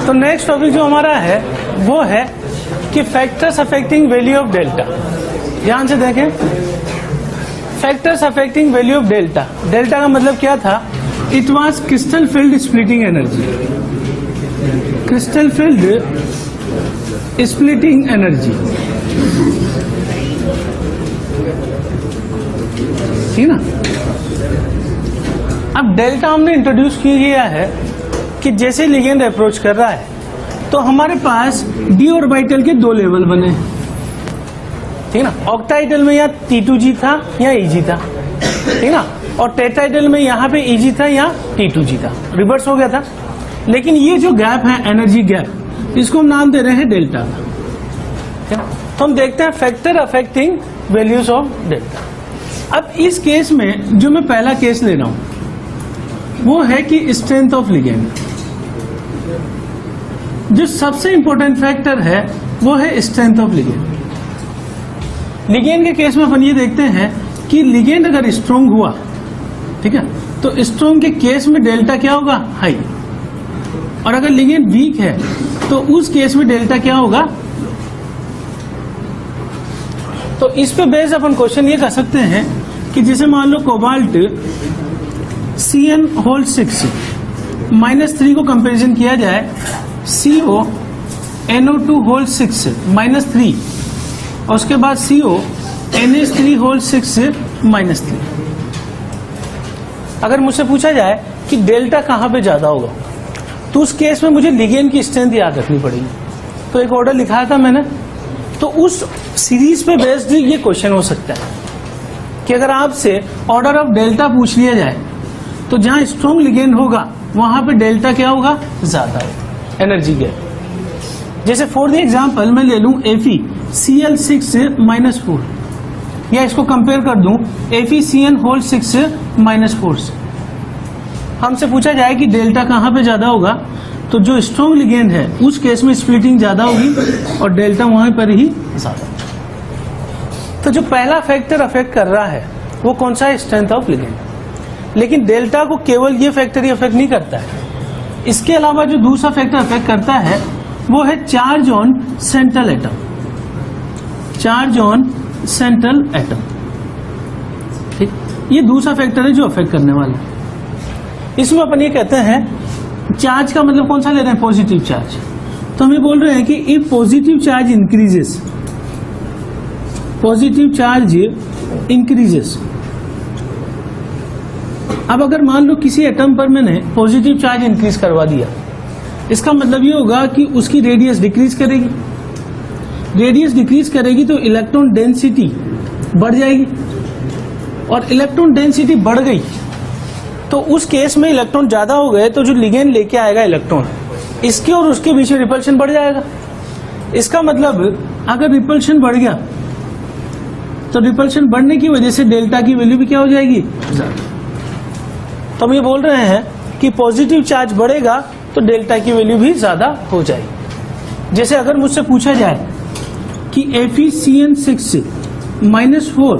तो next topic जो हमारा है वो है कि factors affecting value of delta. ध्यान से देखें, factors affecting value of delta. Delta का मतलब क्या था? It was crystal field splitting energy. Crystal field splitting energy, ठीक ना। अब डेल्टा हमने इंट्रोड्यूस किया है कि जैसे लिगेंड अप्रोच कर रहा है तो हमारे पास डी ऑर्बिटल के दो लेवल बने, ठीक ना। ऑक्टाइडल में या T2G था या EG था, ठीक ना। और टेट्राइडल में यहाँ पे EG था या T2G था, रिवर्स हो गया था। लेकिन ये जो गैप है एनर्जी गैप, इसको हम नाम दे रहे हैं डेल्टा का। तो हम देखते हैं factor affecting values of delta. अब इस केस में जो मैं पहला केस ले रहा हूं वो है कि स्ट्रेंथ ऑफ लिगेंड। जो सबसे इंपॉर्टेंट फैक्टर है वो है स्ट्रेंथ ऑफ लिगेंड। लिगेंड के केस में अपन ये देखते हैं कि लिगेंड अगर स्ट्रोंग हुआ, ठीक है, तो स्ट्रोंग के केस में डेल्टा क्या होगा? हाई। और अगर लिगेंड वीक है तो उस केस में डेल्टा क्या होगा? तो इस पे बेस अपन क्वेश्चन ये कर सकते हैं कि जैसे मान लो कोबाल्ट CN6 -3 को कंपैरिजन किया जाए CONO2 6 -3 और उसके बाद CONH3 6 -3। अगर मुझसे पूछा जाए कि डेल्टा कहां पे ज्यादा होगा तो उस केस में मुझे लिगेंड की स्ट्रेंथ याद रखनी पड़ेगी। तो एक ऑर्डर लिखा था मैंने, तो उस सीरीज पे बेस्ड ये क्वेश्चन हो सकता है कि अगर आपसे ऑर्डर ऑफ डेल्टा पूछ लिया जाए तो जहां स्ट्रॉन्ग लिगेंड होगा वहां पे डेल्टा क्या होगा? ज्यादा होगा, एनर्जी गैप। जैसे फॉर द एग्जांपल मैं ले लूं FeCl6 -4 या इसको कंपेयर कर दूं FeCN6 -4 से। हमसे पूछा जाए कि डेल्टा कहां पे ज्यादा होगा, तो जो स्ट्रॉन्ग लिगेंड है उस केस में स्प्लिटिंग ज्यादा होगी और डेल्टा वहां पर ही ज्यादा। तो जो पहला फैक्टर अफेक्ट कर रहा है वो कौन सा है? Strength of ligand. लेकिन डेल्टा को केवल ये फैक्टर ही अफेक्ट नहीं करता है, इसके अलावा जो दूसरा फैक्टर अफेक्ट करता है वो है charge on central atom. Charge on central atom, ठीक, ये दूसरा फैक्टर है जो अफेक्ट करने वाला है। इसमें अपन ये कहते हैं चार्ज का मतलब कौन सा ले रहे हैं? Positive charge. तो हम ये बोल रहे हैं कि if positive charge increases, positive charge increases. अब अगर मान लो किसी एटम पर मैंने पॉजिटिव चार्ज इंक्रीज करवा दिया, इसका मतलब ये होगा कि उसकी रेडियस डिक्रीज करेगी। रेडियस डिक्रीज करेगी तो इलेक्ट्रॉन डेंसिटी बढ़ जाएगी, और इलेक्ट्रॉन डेंसिटी बढ़ गई तो उस केस में इलेक्ट्रॉन ज्यादा हो गए तो जो लिगेंड लेके आएगा इलेक्ट्रॉन, इसके और उसके बीच में रिपल्शन बढ़ जाएगा। इसका मतलब अगर रिपल्शन बढ़ गया तो रिपल्शन बढ़ने की वजह से डेल्टा की वैल्यू भी क्या हो जाएगी? ज्यादा। तो हम ये बोल रहे हैं कि पॉजिटिव चार्ज बढ़ेगा तो डेल्टा की वैल्यू भी ज्यादा हो जाएगी। जैसे अगर मुझसे पूछा जाए कि FeCN6 -4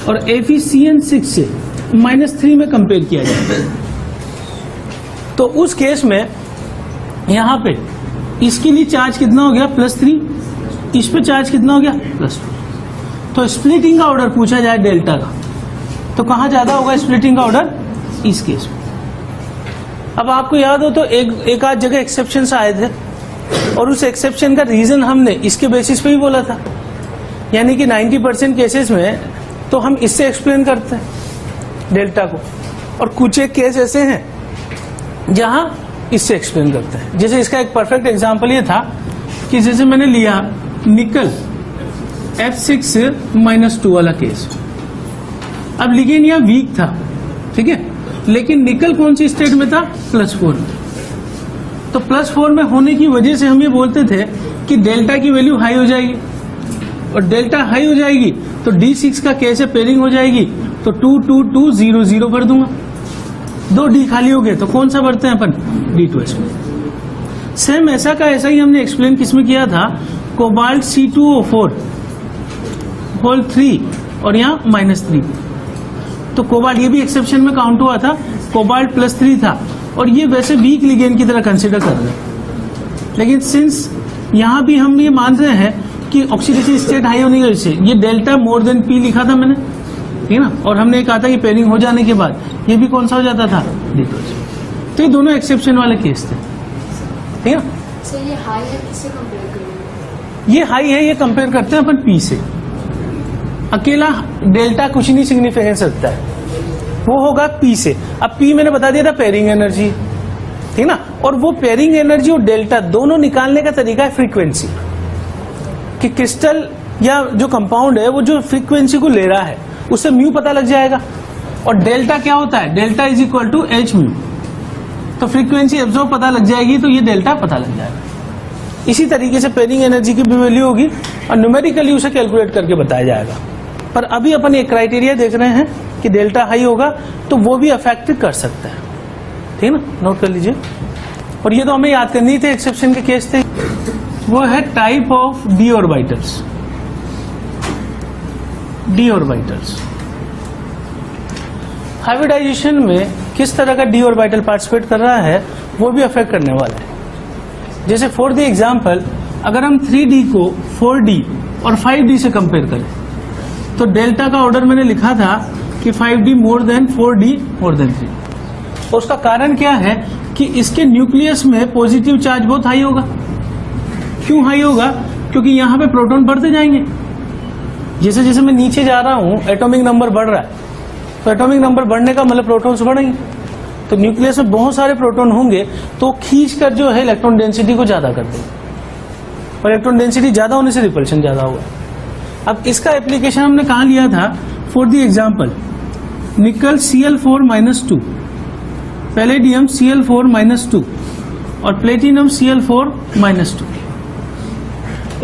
और FeCN6 -3 में कंपेयर किया जाए तो उस केस में यहां पे इसके लिए चार्ज कितना हो गया? +3। इस पे चार्ज कितना हो गया? +2। तो स्प्लिटिंग का ऑर्डर पूछा जाए डेल्टा का तो कहां ज्यादा होगा स्प्लिटिंग का ऑर्डर? इस केस में। अब आपको याद हो तो एक आध जगह एक्सेप्शन आए थे और उस एक्सेप्शन का रीजन हमने इसके बेसिस पे ही बोला था, यानी कि 90% केसेस में तो हम इससे एक्सप्लेन करते हैं डेल्टा को, और कुछ एक केस ऐसे हैं जहां इससे एक्सप्लेन करते हैं। जैसे इसका एक परफेक्ट एग्जांपल ये था कि जैसे मैंने लिया निकल F6 -2 वाला केस। अब लिगेंड यहां वीक था, ठीक है, लेकिन निकल कौन सी स्टेट में था? +4 में। तो +4 में होने की वजह से हम ये बोलते थे कि डेल्टा की वैल्यू हाई हो जाएगी, और डेल्टा हाई हो जाएगी तो D6 का कैसे पेयरिंग हो जाएगी, तो 2 2 2 0 0 भर दूंगा। 2 D खाली हो गए तो कौन सा भरते हैं अपन? D2S में। सेम ऐसा का ऐसा ही हमने एक्सप्लेन किसमें किया था? कोबाल्ट C2O4 होल 3 और यहाँ -3। तो कोबाल्ट ये भी एक्सेप्शन में काउंट हुआ था, कोबाल्ट +3 था, और ये वैसे वीक लिगेंड की तरह कंसिडर कर रहे हैं। लेकिन सिंस यहाँ भी हम ये मान रहे हैं कि ऑक्सीडेशन स्टेट हाई होने की वजह से ये डेल्टा मोर देन P लिखा था मैंने, ठीक है ना, और हमने कहा था कि पेयरिंग हो जाने के बाद ये भी कौन सा हो जाता था? D2S। तो ये दोनों एक्सेप्शन वाले केस थे, ठीक है ना। सर ये हाई है, किससे कंपेयर करेंगे? ये हाई है, ये कंपेयर करते हैं अपन P से। अकेला डेल्टा कुछ नहीं सिग्निफिकेंस रखता है, वो होगा P से। अब P मैंने बता दिया था पेयरिंग एनर्जी, ठीक ना, और वो पेयरिंग एनर्जी और डेल्टा दोनों निकालने का तरीका है फ्रीक्वेंसी, कि क्रिस्टल या जो कंपाउंड है वो जो फ्रीक्वेंसी को ले रहा है उससे म्यू पता लग जाएगा, और डेल्टा क्या होता है? Delta is equal to H mu. तो फ्रीक्वेंसी एब्जॉर्ब पता लग जाएगी तो ये डेल्टा पता लग जाएगा। इसी तरीके से पेयरिंग एनर्जी की भी वैल्यू होगी और न्यूमेरिकली उसे कैलकुलेट करके बताया जाएगा। पर अभी अपन एक क्राइटेरिया देख रहे हैं कि डेल्टा हाई होगा तो वो भी अफेक्ट कर सकता है, ठीक है ना, नोट कर लीजिए। और ये तो हमें याद करनी थे, एक्सेप्शन के केस थे। वो है type of d orbitals. D orbitals hybridization में किस तरह का डी ऑर्बिटल पार्टिसिपेट कर रहा है वो भी अफेक्ट करने वाला है। जैसे फॉर द एग्जांपल, अगर हम 3D को 4D और 5D से कंपेयर करें तो डेल्टा का ऑर्डर मैंने लिखा था कि 5D more than 4D more than 3D। और उसका कारण क्या है कि इसके न्यूक्लियस में पॉजिटिव चार्ज बहुत हाई होगा। क्यों हाई होगा? क्योंकि यहाँ पे प्रोटॉन बढ़ते जाएंगे। जैसे जैसे मैं नीचे जा रहा हूँ एटॉमिक नंबर बढ़ रहा है, तो एटॉमिक नंबर बढ़ने का मतलब प्रोटॉन्स बढ़ेंगे। तो न्यूक्लियस में बहुत सारे प्रोटॉन होंगे तो खींच कर जो है इलेक्ट्रॉन डेंसिटी को ज्यादा कर देंगे, और इलेक्ट्रॉन डेंसिटी ज्यादा होने से रिपल्शन ज्यादा होगा। अब इसका एप्लीकेशन हमने कहाँ लिया था? फॉर द एग्जाम्पल, निकल Cl4-2, पैलेडियम Cl4-2 और प्लेटिनम Cl4-2।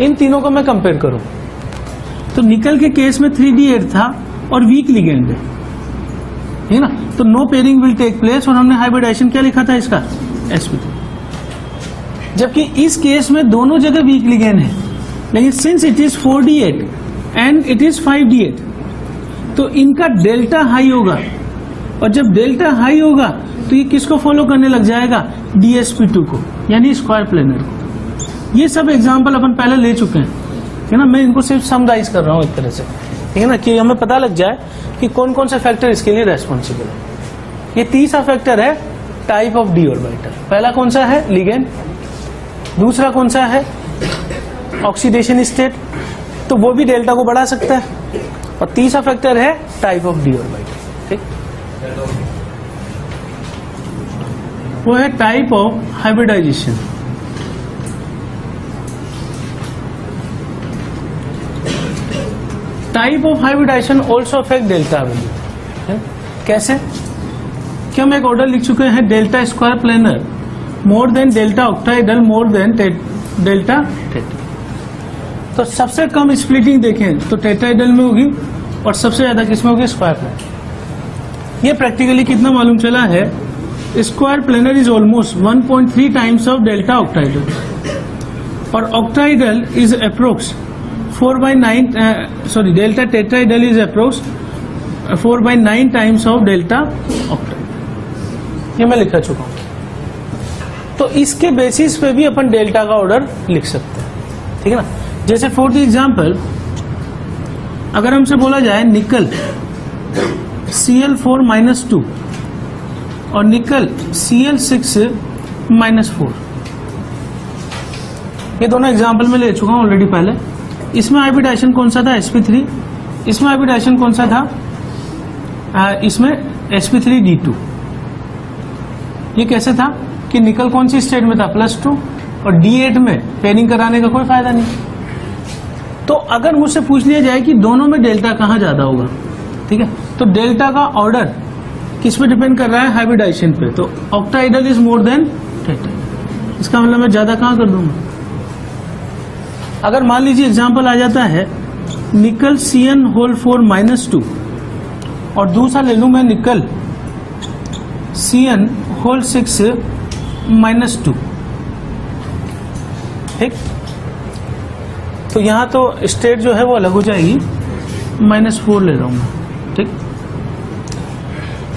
इन तीनों को मैं कंपेयर करूं तो निकल के केस में 3D8 था और वीक लिगेंड है, ठीक है ना, तो no pairing will take place, और हमने हाइब्रिडाइजेशन क्या लिखा था इसका? sp2। जबकि इस केस में दोनों जगह वीक लिगेंड है, लेकिन since it is 4D8 and it is 5D8 तो इनका डेल्टा हाई होगा, और जब डेल्टा हाई होगा तो ये किसको फॉलो करने लग जाएगा? DsP2 को, यानी स्क्वायर प्लेनर को। ये सब एग्जाम्पल अपन पहले ले चुके हैं, ठीक है ना, मैं इनको सिर्फ समराइज कर रहा हूं एक तरह से, ठीक है ना, कि हमें पता लग जाए कि कौन कौन से फैक्टर इसके लिए रेस्पॉन्सिबल है। ये तीसरा फैक्टर है टाइप ऑफ डी ऑर्बिटल। पहला कौन सा है? लिगेंड। दूसरा कौन सा है? ऑक्सीडेशन स्टेट, तो वो भी डेल्टा को बढ़ा सकता है। और तीसरा फैक्टर है टाइप ऑफ डी ऑर्बिटल, ठीक, वो है type of hybridization. Type of hybridization also affect delta value. कैसे? कि हम एक ऑर्डर लिख चुके हैं, delta square planar more than delta octahedral more than delta tetra. तो सबसे कम स्प्लिटिंग देखें तो टेट्राइडल में होगी और सबसे ज्यादा किसमें होगी? Square planar. ये प्रैक्टिकली कितना मालूम चला है? Square planar is almost 1.3 times of delta octahedral, और octahedral is approx 4/9 delta tetrahedral is approx 4/9 times of delta octahedral. ये मैं लिखा चुका हूं। तो इसके बेसिस पे भी अपन डेल्टा का ऑर्डर लिख सकते हैं, ठीक है ना। जैसे फॉर द एग्जांपल, अगर हमसे बोला जाए निकल Cl4-2 और निकल Cl6-4, ये दोनों एग्जांपल में ले चुका हूं ऑलरेडी पहले। इसमें हाइब्रिडाइजेशन कौन सा था? sp3। इसमें हाइब्रिडाइजेशन कौन सा था? इसमें sp3d2। ये कैसे था कि निकल कौन सी स्टेट में था? +2, और D8 में पेयरिंग कराने का कोई फायदा नहीं। तो अगर मुझसे पूछ लिया जाए कि दोनों में डेल्टा कहाँ ज्यादा होगा, ठीक है, तो डेल्टा का ऑर्डर किस पे डिपेंड कर रहा है? हाइब्रिडाइजेशन पे। तो ऑक्टाइडल इज मोर देन टेट्राइडल। इसका मतलब मैं ज्यादा कहां कर दूंगा? अगर मान लीजिए एग्जांपल आ जाता है निकल Cn(4) -2 और दूसरा ले लूं मैं निकल Cn(6) -2, ठीक। तो यहां तो स्टेट जो है वो अलग हो जाएगी, -4 ले रहा हूं मैं, ठीक।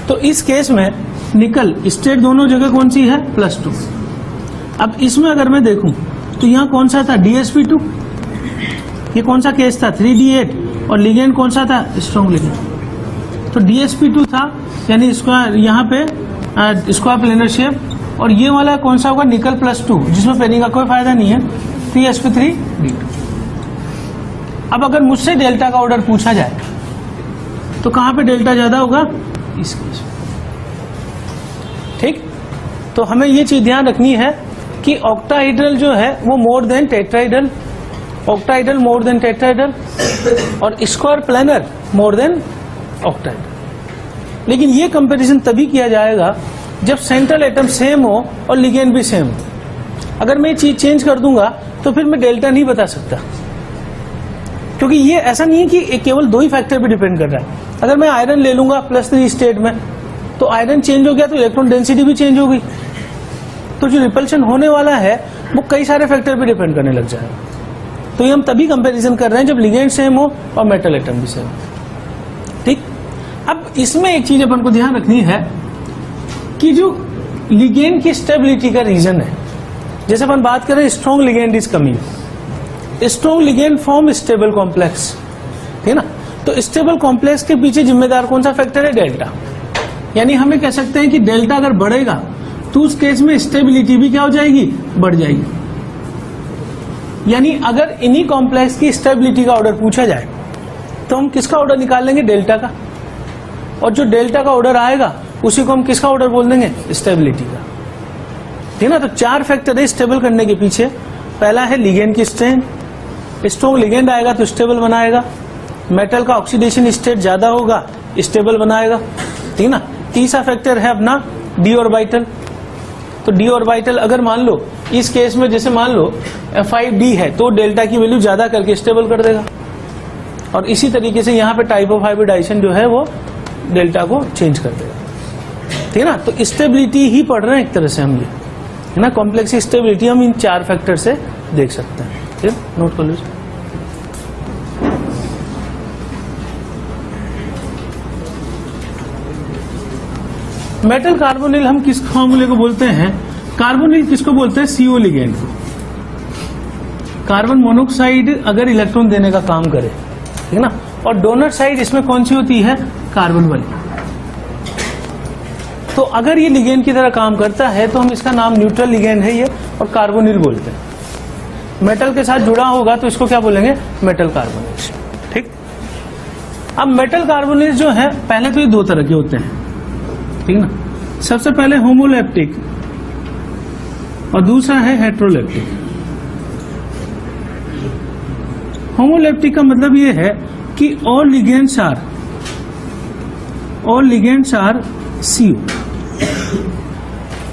तो इस केस में निकल स्टेट दोनों जगह कौन सी है? +2। अब इसमें अगर मैं देखूं तो यहां कौन सा था? DsP2। ये कौन सा केस था? 3D8। और लिगेंड कौन सा था? Strong ligand. तो DsP2 था, यानी स्क्वायर यहाँ पे स्क्वायर प्लेनर शेप। और ये वाला कौन सा होगा? निकल +2, जिसमें पेयरिंग का कोई फायदा नहीं है, 3sp3d2। अब अगर मुझसे डेल्टा का ऑर्डर पूछा जाए तो कहां पे डेल्टा ज्यादा होगा? इस केस में, ठीक। तो हमें ये चीज ध्यान रखनी है कि ऑक्टाहेड्रल जो है वो more than tetrahedral, octahedral more than tetrahedral, और square planar more than octahedral. लेकिन ये कंपैरिजन तभी किया जाएगा जब सेंट्रल एटम सेम हो और लिगेंड भी सेम हो। अगर मैं ये चीज चेंज कर दूंगा तो फिर मैं डेल्टा नहीं बता सकता, क्योंकि ये ऐसा नहीं है कि केवल दो ही फैक्टर पे डिपेंड कर रहा है। अगर मैं आयरन ले लूंगा +3 स्टेट में, तो आयरन चेंज हो गया तो इलेक्ट्रॉन डेंसिटी भी चेंज हो गई। तो जो रिपल्शन होने वाला है वो कई सारे फैक्टर पे डिपेंड करने लग जाएगा। तो ये हम तभी कंपैरिजन कर रहे हैं जब लिगेंड सेम हो और मेटल एटम भी सेम हो, ठीक। अब इसमें एक चीज अपन को ध्यान रखनी है कि जो लिगेंड की स्टेबिलिटी का रीजन है, जैसे अपन बात करें strong ligand is coming, strong ligand form stable complex, ठीक है ना। तो स्टेबल कॉम्प्लेक्स के पीछे जिम्मेदार कौन सा फैक्टर है? डेल्टा। यानी हमें कह सकते हैं कि डेल्टा अगर बढ़ेगा तो उस केस में स्टेबिलिटी भी क्या हो जाएगी? बढ़ जाएगी। यानी अगर इन्हीं कॉम्प्लेक्स की स्टेबिलिटी का ऑर्डर पूछा जाए तो हम किसका ऑर्डर निकाल लेंगे? डेल्टा का। और जो डेल्टा का ऑर्डर आएगा उसी को हम किसका ऑर्डर बोल देंगे? स्टेबिलिटी का, ठीक ना। तो 4 फैक्टर है स्टेबल करने के पीछे। पहला है लिगेंड की स्ट्रेंथ, स्ट्रॉन्ग लिगेंड आएगा तो स्टेबल बनाएगा। मेटल का ऑक्सीडेशन स्टेट ज्यादा होगा, स्टेबल बनाएगा, ठीक ना। तीसरा फैक्टर है अपना डी ऑर्बिटल। तो डी ऑर्बिटल अगर मान लो इस केस में जैसे मान लो F5D है तो डेल्टा की वैल्यू ज्यादा करके स्टेबल कर देगा। और इसी तरीके से यहाँ पे टाइप ऑफ हाइब्रिडाइजेशन जो है वो डेल्टा को चेंज कर देगा, ठीक है ना। तो स्टेबिलिटी ही पढ़ रहे हैं एक तरह से हम, ये है ना। कॉम्प्लेक्स स्टेबिलिटी हम इन 4 फैक्टर से देख सकते हैं, ठीक है। नोट कर लीजिए। मेटल कार्बोनिल हम किस फॉर्मूले को बोलते हैं? कार्बोनिल किसको बोलते हैं? CO लिगेंड को। कार्बन मोनोक्साइड अगर इलेक्ट्रॉन देने का काम करे, ठीक है ना। और डोनर साइड इसमें कौन सी होती है? कार्बन वाली। तो अगर ये लिगेंड की तरह काम करता है तो हम इसका नाम न्यूट्रल लिगेंड है ये, और कार्बोनिल बोलते हैं। मेटल के साथ जुड़ा होगा तो इसको क्या बोलेंगे? मेटल कार्बोनिल, ठीक। अब मेटल कार्बोनिल जो है पहले तो ये 2 तरह के होते हैं, ठीक ना। सबसे पहले होमोलेप्टिक और दूसरा है हेट्रोलेप्टिक। होमोलेप्टिक का मतलब ये है कि ऑल लिगेंड्स आर CO।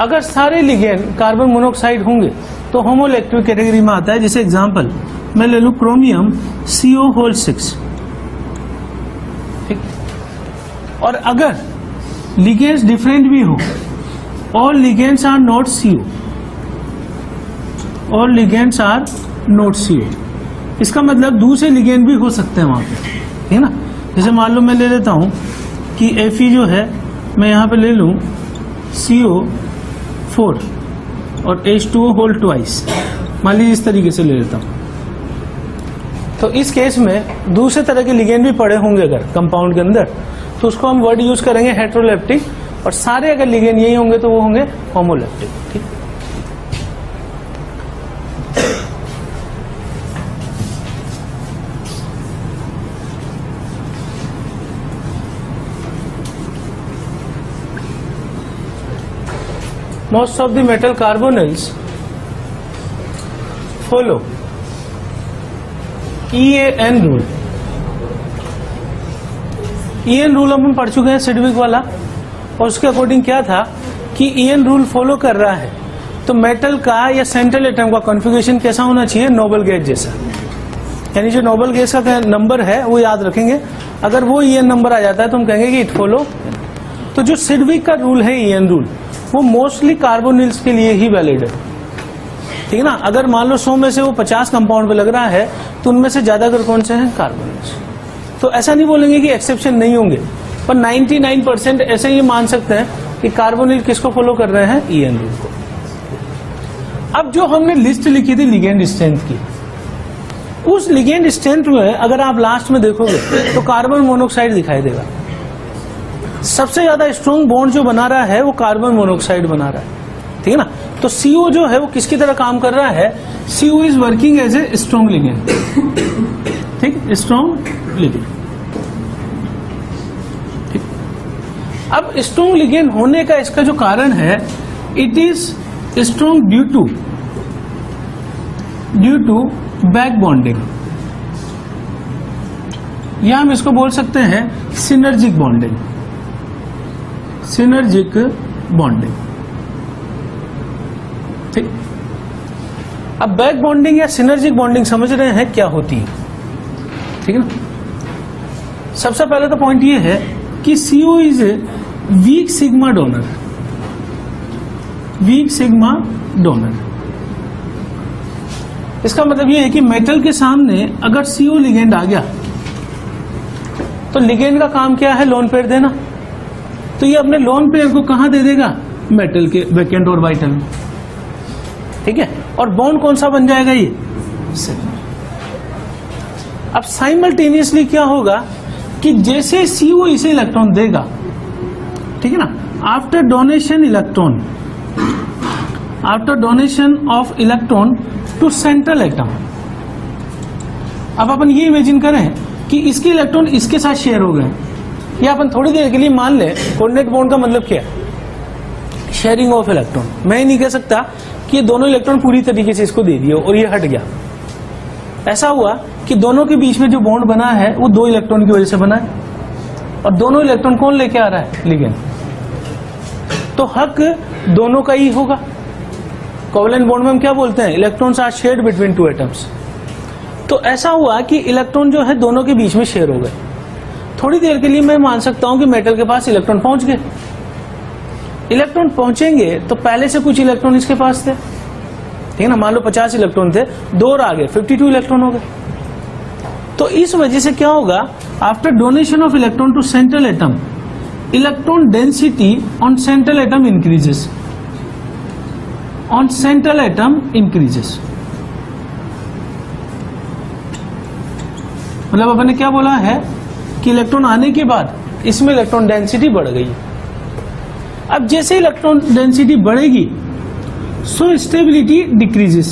अगर सारे लिगेंड कार्बन मोनोक्साइड होंगे तो होमोलेप्टिक कैटेगरी में आता है। जैसे एग्जांपल मैं ले लूं क्रोमियम CO(6), ठीक। और अगर लिगेंड्स डिफरेंट भी हो, all ligands are not CO, all ligands are not CO। इसका मतलब दूसरे लिगेंड भी हो सकते हैं वहां पे, ठीक है ना। जैसे मान लो मैं ले लेता हूं कि Fe जो है मैं यहां पे ले लूं CO4 और H2O2, मान लीजिए इस तरीके से ले लेता हूं। तो इस केस में दूसरे तरह के लिगेंड भी पड़े होंगे अगर कंपाउंड के अंदर, तो उसको हम वर्ड यूज करेंगे हेट्रोलेप्टिक। और सारे अगर लिगेंड यही होंगे तो वो होंगे होमोलेप्टिक, ठीक। Most of the metal carbonyls follow EAN rule। EAN rule हम पढ़ चुके हैं सिडविक वाला। और उसके अकॉर्डिंग क्या था कि ईएन रूल फॉलो कर रहा है, तो मेटल का या सेंट्रल एटम का कॉन्फ़िगरेशन कैसा होना चाहिए, नोबल गैस जैसा। यानी जो नोबल गैस का नंबर है वो याद रखेंगे, अगर वो ईएन नंबर आ जाता है तो हम कहेंगे कि इट फॉलो। तो जो सिडविक का रूल है, ईएन रूल, वो मोस्टली कार्बोनिल्स के लिए ही वैलिड है, ठीक है ना। अगर मान लो 100 में से वो 50 कंपाउंड पे लग रहा है तो उनमें से ज्यादातर कौन से हैं, कार्बोनिल्स। तो ऐसा नहीं बोलेंगे कि एक्सेप्शन नहीं होंगे, पर 99% ऐसे ही मान सकते हैं कि कार्बोनिल किसको फॉलो कर रहे हैं, ईएन रूल को। अब जो हमने लिस्ट लिखी थी लिगेंड स्ट्रेंथ की, उस लिगेंड स्ट्रेंथ में अगर आप लास्ट में देखोगे तो कार्बन मोनोऑक्साइड दिखाई देगा। सबसे ज्यादा स्ट्रॉन्ग बॉन्ड जो बना रहा है वो कार्बन मोनोऑक्साइड बना रहा है, ठीक है ना। तो CO जो है वो किसकी तरह काम कर रहा है, CO is working as a strong ligand, ठीक, स्ट्रॉन्ग लिगेंड। अब स्ट्रॉन्ग लिगेंड होने का इसका जो कारण है, it is strong due to back bonding, या हम इसको बोल सकते हैं सिनर्जिक बॉन्डिंग, सिनर्जिक बॉन्डिंग, ठीक। अब बैक बॉन्डिंग या सिनर्जिक बॉन्डिंग समझ रहे हैं क्या होती है, ठीक है ना। सबसे पहले तो पॉइंट ये है कि CO is a weak sigma donor, weak sigma donor. इसका मतलब ये है कि मेटल के सामने अगर CO लिगेंड आ गया तो लिगेंड का काम क्या है, लोन पेयर देना। तो ये अपने लोन पेयर को कहां दे देगा, मेटल के वैकेंट ऑर्बिटल में, ठीक है। और बॉन्ड कौन सा बन जाएगा, ये सिग्मा। अब साइमल्टेनियसली क्या होगा कि जैसे CO इसे इलेक्ट्रॉन देगा, ठीक है ना, after donation electron, after donation of electron to central atom. अब अपन ये इमेजिन करें कि इसके इलेक्ट्रॉन इसके साथ शेयर हो गए, या अपन थोड़ी देर के लिए मान ले कोऑर्डिनेट बॉन्ड का मतलब क्या है, शेयरिंग ऑफ इलेक्ट्रॉन। मैं ये नहीं कह सकता कि ये दोनों इलेक्ट्रॉन पूरी तरीके से इसको दे दिए और ये हट गया। ऐसा हुआ कि दोनों के बीच में जो बॉन्ड बना है वो 2 इलेक्ट्रॉन की वजह से बना है, और दोनों इलेक्ट्रॉन कौन लेके आ रहा है, लिगेंड। तो हक दोनों का ही होगा। कोवलेंट बॉन्ड में हम क्या बोलते हैं, electrons are shared between 2 atoms. तो ऐसा हुआ कि इलेक्ट्रॉन जो है दोनों के बीच में शेयर हो गए। थोड़ी देर के लिए मैं मान सकता हूं कि मेटल के पास इलेक्ट्रॉन पहुंच गए। इलेक्ट्रॉन पहुंचेंगे तो पहले से कुछ इलेक्ट्रॉन इसके पास थे, ठीक है ना। मान लो 50 इलेक्ट्रॉन थे, 2 और आ गए, 52 इलेक्ट्रॉन हो गए। तो इस वजह से क्या होगा, after donation of electron to central atom, electron density on central atom increases, on central atom increases. मतलब अपन ने क्या बोला है कि इलेक्ट्रॉन आने के बाद इसमें इलेक्ट्रॉन डेंसिटी बढ़ गई। अब जैसे इलेक्ट्रॉन डेंसिटी बढ़ेगी so stability decreases,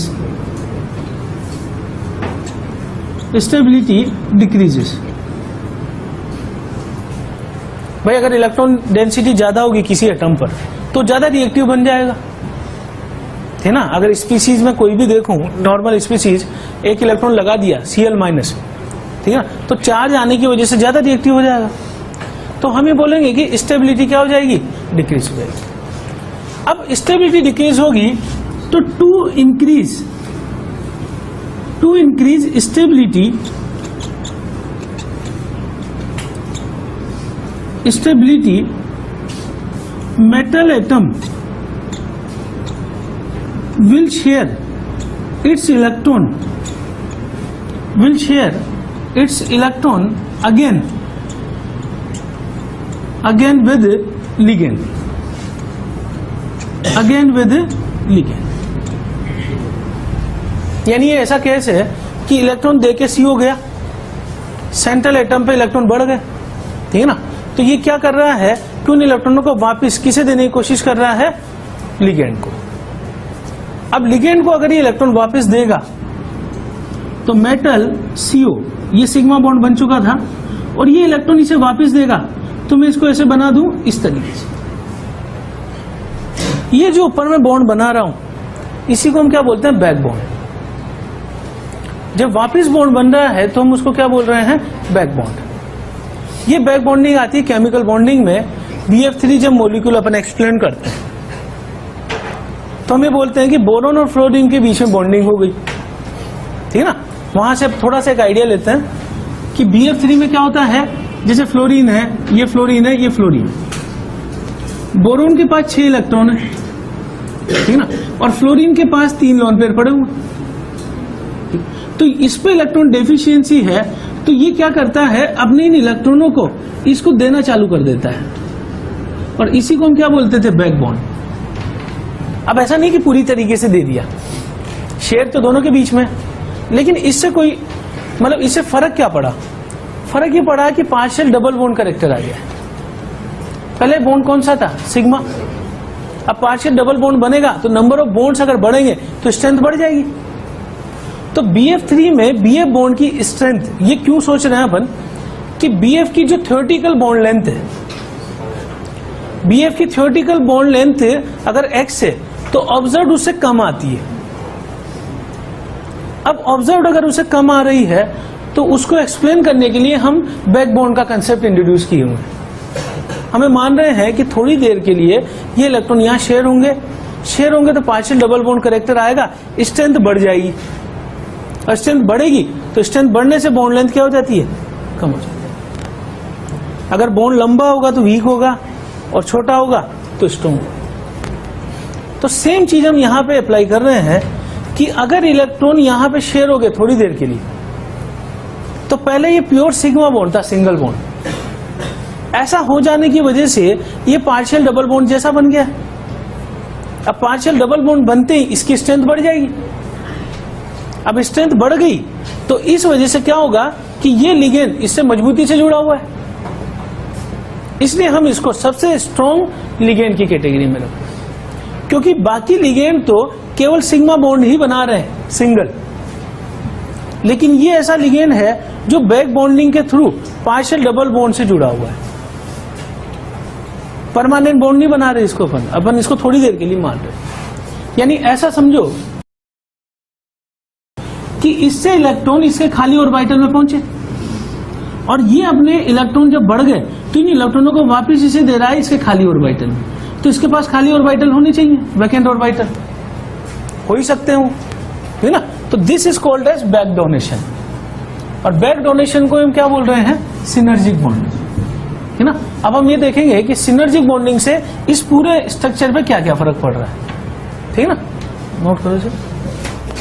stability decreases. भाई अगर इलेक्ट्रॉन डेंसिटी ज्यादा होगी किसी एटम पर तो ज्यादा रिएक्टिव बन जाएगा, है ना। अगर स्पीसीज में कोई भी देखूं, नॉर्मल स्पीसीज, एक इलेक्ट्रॉन लगा दिया Cl-, ठीक है, तो चार्ज आने की वजह से ज्यादा रिएक्टिव हो जाएगा। तो हम ये बोलेंगे कि स्टेबिलिटी क्या हो जाएगी, डिक्रीज हो जाएगी। अब स्टेबिलिटी डिक्रीज होगी तो to increase stability, metal atom will share its electron again with ligand, यानी ये ऐसा केस है कि इलेक्ट्रॉन देके CO गया, सेंट्रल एटम पे इलेक्ट्रॉन बढ़ गए, ठीक है ना। तो ये क्या कर रहा है कि उन इलेक्ट्रॉनों को वापस किसे देने की कोशिश कर रहा है, लिगेंड को। अब लिगेंड को अगर ये इलेक्ट्रॉन वापस देगा तो मेटल CO, ये सिग्मा बॉन्ड बन चुका था, और ये इलेक्ट्रॉन इसे वापस देगा तो मैं इसको ऐसे बना दूं इस तरीके से। ये जो ऊपर में बॉन्ड बना रहा हूं इसी को हम क्या बोलते हैं, बैक बॉन्ड। जब वापस बॉन्ड बन रहा है तो हम उसको क्या बोल रहे हैं, बैक बॉन्ड। ये बैक बॉन्डिंग आती है केमिकल बॉन्डिंग में, BF3 जब मॉलिक्यूल अपन एक्सप्लेन करते हैं तो हम ये बोलते हैं कि बोरोन और फ्लोरीन के बीच में बॉन्डिंग हो गई, ठीक है ना। वहां से अब थोड़ा सा एक आइडिया लेते हैं कि BF3 में क्या होता है। जैसे फ्लोरीन है, ये फ्लोरीन है, ये फ्लोरीन। बोरोन के पास 6 इलेक्ट्रॉन है, ठीक है ना, और फ्लोरीन के पास 3 लोन पेयर पड़े हुए। तो इस पे इलेक्ट्रॉन डेफिशिएंसी है, तो ये क्या करता है, अपने इन इलेक्ट्रॉनों को इसको देना चालू कर देता है, और इसी को हम क्या बोलते थे, बैकबोन। अब ऐसा नहीं कि पूरी तरीके से दे दिया, शेयर तो दोनों के बीच में, लेकिन इससे कोई मतलब इससे फर्क क्या पड़ा, फर्क ये पड़ा कि पार्शियल डबल बॉन्ड कैरेक्टर आ गया। पहले बॉन्ड कौन सा था, सिग्मा। अब पार्शियल डबल बॉन्ड बनेगा तो नंबर ऑफ बॉन्ड्स अगर बढ़ेंगे तो स्ट्रेंथ बढ़ जाएगी। तो BF3 में BF बॉन्ड की स्ट्रेंथ, ये क्यों सोच रहे हैं अपन कि BF की जो थ्योरेटिकल बॉन्ड लेंथ है, BF की थ्योरेटिकल बॉन्ड लेंथ अगर x है तो ऑब्जर्व उससे कम आती है। अब ऑब्जर्व अगर उससे कम आ रही है तो उसको एक्सप्लेन करने के लिए हम बैक बॉन्ड का कंसेप्ट इंट्रोड्यूस किए हुए हैं। हमें मान रहे हैं कि थोड़ी देर के लिए ये इलेक्ट्रॉन यहां शेयर होंगे तो पार्शियल डबल बॉन्ड कैरेक्टर आएगा, स्ट्रेंथ बढ़ जाएगी, और स्ट्रेंथ बढ़ेगी तो स्ट्रेंथ बढ़ने से बॉन्ड लेंथ क्या हो जाती है, कम हो जाती है। अगर बॉन्ड लंबा होगा तो वीक होगा, और छोटा होगा तो स्ट्रॉन्ग होगा। तो सेम चीज हम यहां पे अप्लाई कर रहे हैं कि अगर इलेक्ट्रॉन यहां पे शेयर हो गए थोड़ी देर के लिए, तो पहले ये प्योर सिग्मा बॉन्ड था, सिंगल बॉन्ड। ऐसा हो जाने की वजह से ये पार्शियल डबल बॉन्ड जैसा बन गया। अब पार्शियल डबल बॉन्ड बनते ही इसकी स्ट्रेंथ बढ़ जाएगी। अब स्ट्रेंथ बढ़ गई तो इस वजह से क्या होगा कि ये लिगेंड इससे मजबूती से जुड़ा हुआ है, इसलिए हम इसको सबसे स्ट्रॉन्ग लिगेंड की कैटेगरी में रखते हैं। क्योंकि बाकी लिगेंड तो केवल सिग्मा बॉन्ड ही बना रहे हैं, सिंगल, लेकिन ये ऐसा लिगेंड है जो बैक बॉन्डिंग के थ्रू पार्शियल डबल बॉन्ड से जुड़ा हुआ है। परमानेंट बॉन्ड नहीं बना रहे इसको, अपन इसको थोड़ी देर के लिए मान रहे। यानी ऐसा समझो कि इससे इलेक्ट्रॉन इसके खाली ऑर्बिटल में पहुंचे, और ये अपने इलेक्ट्रॉन जब बढ़ गए तो इन इलेक्ट्रॉनों को वापस इसे दे रहा है इसके खाली ऑर्बिटल में। तो इसके पास खाली ऑर्बिटल होनी चाहिए, वैकेंट ऑर्बिटल हो ही सकते हो, है ना। तो this is called as back donation, और बैक डोनेशन को हम क्या बोल रहे हैं, सिनर्जिक बॉन्डिंग, है ना। अब हम ये देखेंगे कि सिनर्जिक बॉन्डिंग से इस पूरे स्ट्रक्चर पे क्या क्या फर्क पड़ रहा है, ठीक है ना, नोट करो इसे।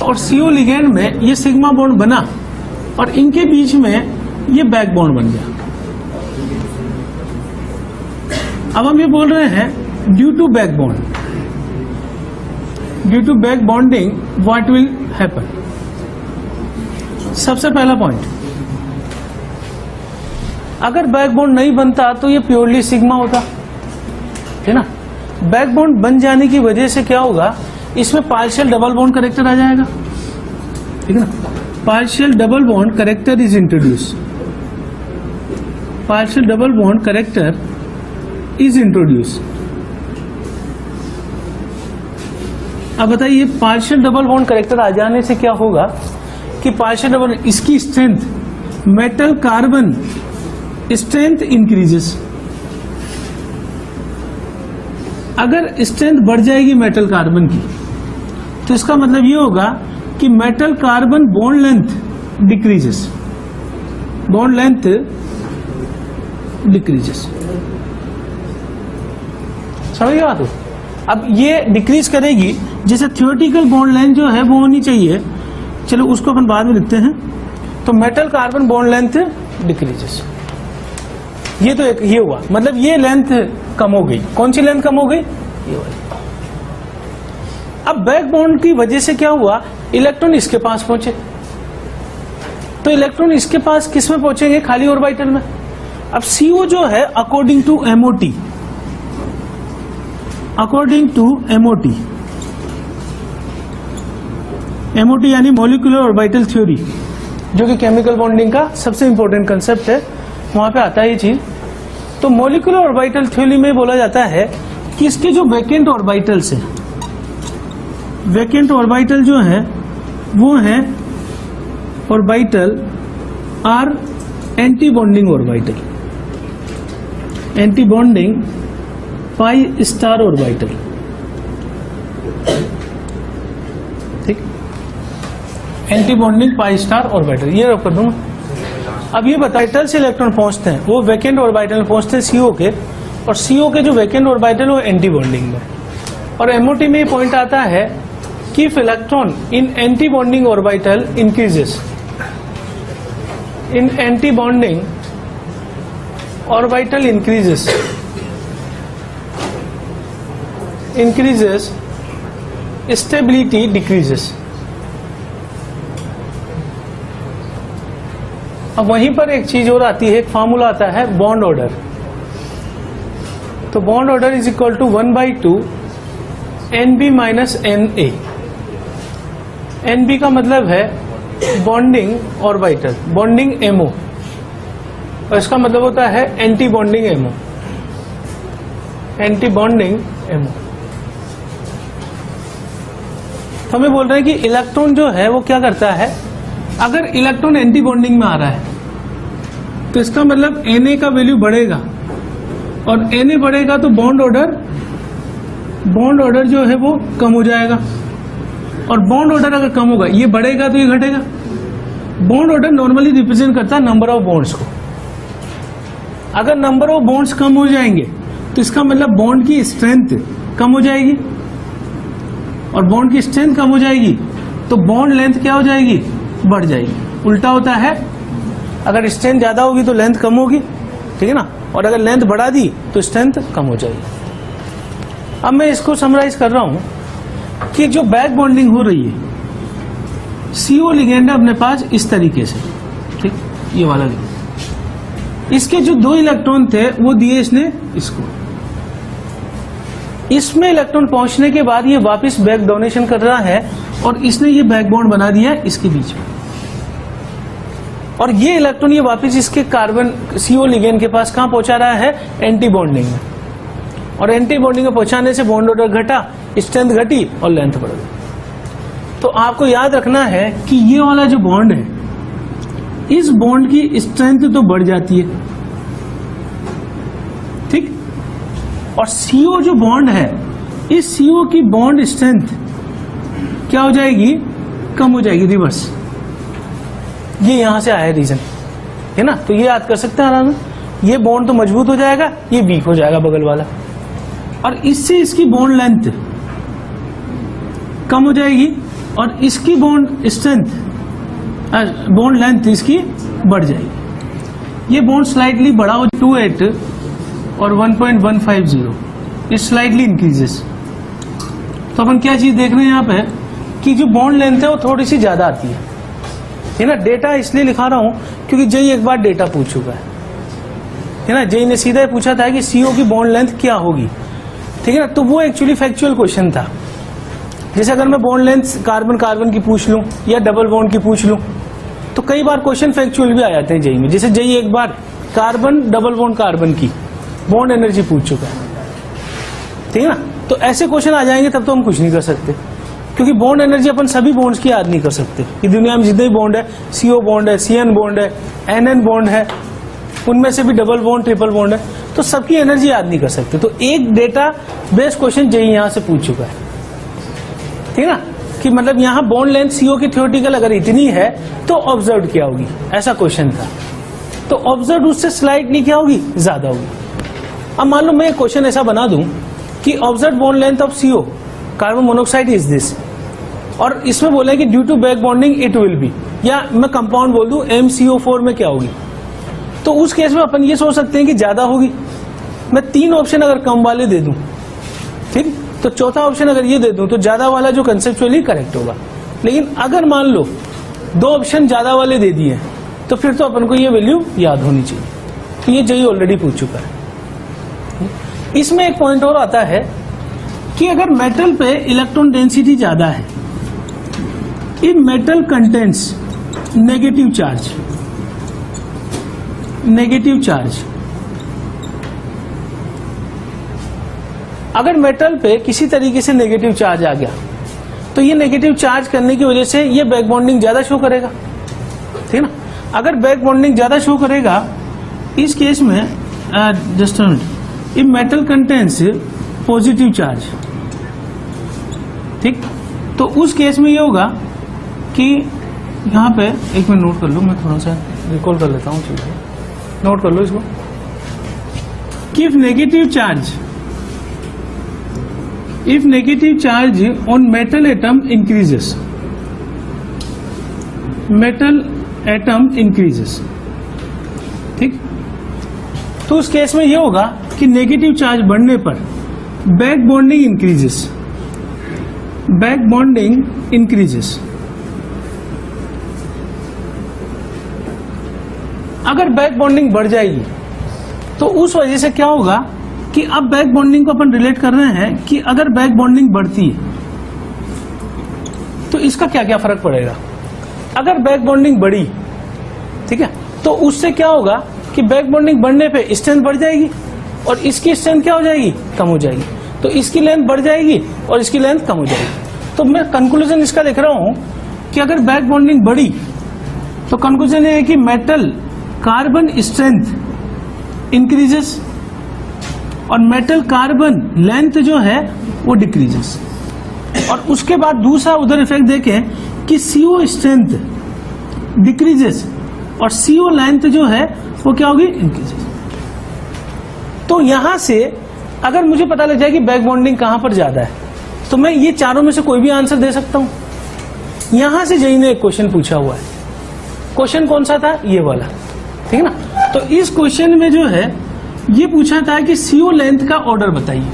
और CO लिगेंड में ये सिग्मा बॉन्ड बना और इनके बीच में ये बैक बॉन्ड बन गया। अब हम ये बोल रहे हैं due to back bond, due to back bonding what will happen. सबसे पहला पॉइंट, अगर बैक बॉन्ड नहीं बनता तो ये प्योरली सिग्मा होता, है ना। बैक बॉन्ड बन जाने की वजह से क्या होगा, इसमें पार्शियल डबल बॉन्ड कैरेक्टर आ जाएगा, ठीक है ना। Partial double bond character is introduce, partial double bond character is introduce. अब बताइए, पार्शियल डबल बॉन्ड कैरेक्टर आ जाने से क्या होगा कि पार्शियल डबल, इसकी strength, metal carbon strength increases. अगर स्ट्रेंथ बढ़ जाएगी मेटल कार्बन की तो इसका मतलब ये होगा कि metal carbon bond length decreases, bond length decreases. समझ गया तो। अब ये डिक्रीज करेगी, जैसे थ्योरेटिकल बॉन्ड लेंथ जो है वो होनी चाहिए, चलो उसको अपन बाद में लिखते हैं। तो metal carbon bond length decreases, ये तो एक ये हुआ, मतलब ये लेंथ कम हो गई। कौन सी लेंथ कम हो गई, ये वाली। अब बैक बॉन्ड की वजह से क्या हुआ, इलेक्ट्रॉन इसके पास पहुंचे, तो इलेक्ट्रॉन इसके पास किस में पहुंचेंगे, खाली ऑर्बिटल में। अब CO जो है according to MOT, according to MOT, MOT यानी मॉलिक्यूलर ऑर्बिटल थ्योरी, जो कि केमिकल बॉन्डिंग का सबसे इंपॉर्टेंट कंसेप्ट है, वहां पे आता है ये चीज। तो मॉलिक्यूलर ऑर्बिटल थ्योरी में बोला जाता है कि इसके जो वैकेंट ऑर्बिटल्स हैं, वैकेंट ऑर्बिटल जो है वो है orbital are anti bonding orbital, anti bonding pi star orbital, ठीक, anti bonding pi star orbital, ये रख कर दूंगा। अब ये ऑर्बिटल से इलेक्ट्रॉन पहुंचते हैं, वो वैकेंट ऑर्बिटल में पहुंचते हैं सीओ के, और सीओ के जो वैकेंट ऑर्बिटल वो एंटी बॉन्डिंग में। और एमओटी में ये पॉइंट आता है कि if electron in anti bonding orbital increases, in anti bonding orbital increases stability decreases। अब वहीं पर एक चीज और आती है, एक फार्मूला आता है बॉन्ड ऑर्डर। तो bond order is equal to 1/2 NB minus NA। NB का मतलब है बॉन्डिंग ऑर्बिटल, बॉन्डिंग MO, और इसका मतलब होता है anti bonding MO, anti bonding MO। तो हमें बोल रहे हैं कि इलेक्ट्रॉन जो है वो क्या करता है, अगर इलेक्ट्रॉन एंटी बॉन्डिंग में आ रहा है तो इसका मतलब Na का वैल्यू बढ़ेगा, और Na बढ़ेगा तो बॉन्ड ऑर्डर जो है वो कम हो जाएगा, और बॉन्ड ऑर्डर अगर कम होगा, ये बढ़ेगा तो ये घटेगा। बॉन्ड ऑर्डर नॉर्मली रिप्रेजेंट करता है नंबर ऑफ बॉन्ड्स को। अगर नंबर ऑफ बॉन्ड्स कम हो जाएंगे तो इसका मतलब बॉन्ड की स्ट्रेंथ कम हो जाएगी, और बॉन्ड की स्ट्रेंथ कम हो जाएगी तो बॉन्ड लेंथ क्या हो जाएगी, बढ़ जाएगी। उल्टा होता है, अगर स्ट्रेंथ ज्यादा होगी तो लेंथ कम होगी, ठीक है ना, और अगर लेंथ बढ़ा दी तो स्ट्रेंथ कम हो जाएगी। अब मैं इसको समराइज कर रहा हूं कि जो बैक बॉन्डिंग हो रही है, CO लिगेंड है अपने पास इस तरीके से, ठीक, ये वाला लिगेंड, इसके जो 2 इलेक्ट्रॉन थे वो दिए इसने इसको, इसमें इलेक्ट्रॉन पहुंचने के बाद ये वापस बैक डोनेशन कर रहा है, और इसने ये बैक बॉन्ड बना दिया है इसके बीच में, और ये इलेक्ट्रॉन ये वापस इसके कार्बन CO लिगेंड के पास कहां पहुंचा रहा है, एंटी बॉन्डिंग में, और एंटी बॉन्डिंग में पहुंचाने से बॉन्ड ऑर्डर घटा, स्ट्रेंथ घटी और लेंथ बढ़ गई। तो आपको याद रखना है कि ये वाला जो बॉन्ड है, इस बॉन्ड की स्ट्रेंथ तो बढ़ जाती है, ठीक, और CO जो बॉन्ड है, इस CO की बॉन्ड स्ट्रेंथ क्या हो जाएगी, कम हो जाएगी, रिवर्स। ये यहां से आया रीजन, है ना, तो ये याद कर सकते हैं आराम से। ये बॉन्ड तो मजबूत हो जाएगा, ये वीक हो जाएगा बगल वाला, और इससे इसकी बॉन्ड लेंथ कम हो जाएगी, और इसकी बॉन्ड स्ट्रेंथ, बॉन्ड लेंथ इसकी बढ़ जाएगी। ये बॉन्ड स्लाइटली बढ़ा हो 28 और 1.150, इट स्लाइटली इंक्रीजेस। तो अपन क्या चीज देख रहे हैं यहाँ पे कि जो बॉन्ड लेंथ है वो थोड़ी सी ज्यादा आती है ना। डेटा इसलिए लिखा रहा हूं क्योंकि जेई एक बार डेटा पूछ चुका है ना, जेई ने सीधा ही पूछा था कि CO की बॉन्ड लेंथ क्या होगी, ठीक है ना, तो वो एक्चुअली फैक्चुअल क्वेश्चन था। जैसे अगर मैं बॉन्ड लेंथ कार्बन कार्बन की पूछ लूं या डबल बॉन्ड की पूछ लूं, तो कई बार क्वेश्चन फैक्चुअल भी आ जाते हैं जेई में। जैसे जेई एक बार कार्बन डबल बॉन्ड कार्बन की बॉन्ड एनर्जी पूछ चुका है, ठीक है ना, तो ऐसे क्वेश्चन आ जाएंगे तब तो हम कुछ नहीं कर सकते, क्योंकि बॉन्ड एनर्जी अपन सभी बॉन्ड्स की याद नहीं कर सकते कि दुनिया में जितने भी बॉन्ड है, CO बॉन्ड है, CN बॉन्ड है, NN बॉन्ड है, उनमें से भी डबल बॉन्ड ट्रिपल बॉन्ड है, तो सबकी एनर्जी याद नहीं कर सकते। तो एक डेटा बेस्ड क्वेश्चन जेई यहां से पूछ चुका है, ठीक है ना, कि मतलब यहां बॉन्ड लेंथ CO की थ्योरेटिकल अगर इतनी है तो ऑब्जर्व क्या होगी, ऐसा क्वेश्चन था। तो ऑब्जर्व उससे स्लाइटली क्या होगी, ज्यादा होगी। अब मान लो मैं एक क्वेश्चन ऐसा बना दूं कि observe bond length of CO carbon monoxide is this, और इसमें बोले कि due to back bonding it will be, या मैं कंपाउंड बोल दूं MCO4 में क्या होगी, तो उस केस में अपन ये सोच सकते हैं कि ज्यादा होगी। मैं 3 ऑप्शन अगर कम वाले दे दूं, ठीक, तो चौथा ऑप्शन अगर ये दे दूं तो ज्यादा वाला जो कंसेप्चुअली करेक्ट होगा। लेकिन अगर मान लो 2 ऑप्शन ज्यादा वाले दे दिए तो फिर तो अपन को ये वैल्यू याद होनी चाहिए। तो ये जेई ऑलरेडी पूछ चुका है। इसमें एक पॉइंट और आता है कि अगर मेटल पे इलेक्ट्रॉन डेंसिटी ज्यादा है, if metal contents negative charge, अगर मेटल पे किसी तरीके से नेगेटिव चार्ज आ गया तो ये नेगेटिव चार्ज करने की वजह से ये बैक बॉन्डिंग ज्यादा शो करेगा, ठीक है ना। अगर बैक बॉन्डिंग ज्यादा शो करेगा, इस केस में just if metal contains positive charge, ठीक, तो उस केस में ये होगा कि यहां पे एक मिनट नोट कर लो, मैं थोड़ा सा रिकॉल कर लेता हूँ चीजें, नोट कर लो इसको कि if negative charge on metal atom increases, ठीक, तो उस केस में ये होगा कि नेगेटिव चार्ज बढ़ने पर बैक बॉन्डिंग इंक्रीजेस। अगर बैक बॉन्डिंग बढ़ जाएगी तो उस वजह से क्या होगा कि अब बैक बॉन्डिंग को अपन रिलेट कर रहे हैं कि अगर बैक बॉन्डिंग बढ़ती है तो इसका क्या क्या फर्क पड़ेगा। अगर बैक बॉन्डिंग बढ़ी, ठीक है, तो उससे क्या होगा कि बैक बॉन्डिंग बढ़ने पे स्ट्रेंथ बढ़ जाएगी और इसकी स्ट्रेंथ क्या हो जाएगी, कम हो जाएगी, तो इसकी लेंथ बढ़ जाएगी और इसकी लेंथ कम हो जाएगी। तो मैं कंक्लूजन इसका लिख रहा हूं कि अगर बैक बॉन्डिंग बढ़ी तो कंक्लूजन ये है कि मेटल कार्बन स्ट्रेंथ इंक्रीजेस और मेटल कार्बन लेंथ जो है वो डिक्रीजेस। और उसके बाद दूसरा उधर इफेक्ट देखें कि CO स्ट्रेंथ डिक्रीजेस और CO लेंथ जो है वो क्या होगी, इंक्रीजेस। तो यहां से अगर मुझे पता लग जाए कि बैक बॉन्डिंग कहां पर ज्यादा है तो मैं ये चारों में से कोई भी आंसर दे सकता हूं। यहां से जेई ने एक क्वेश्चन पूछा हुआ है, क्वेश्चन कौन सा था, ये वाला, ठीक है ना। तो इस क्वेश्चन में जो है ये पूछा था कि CO लेंथ का ऑर्डर बताइए।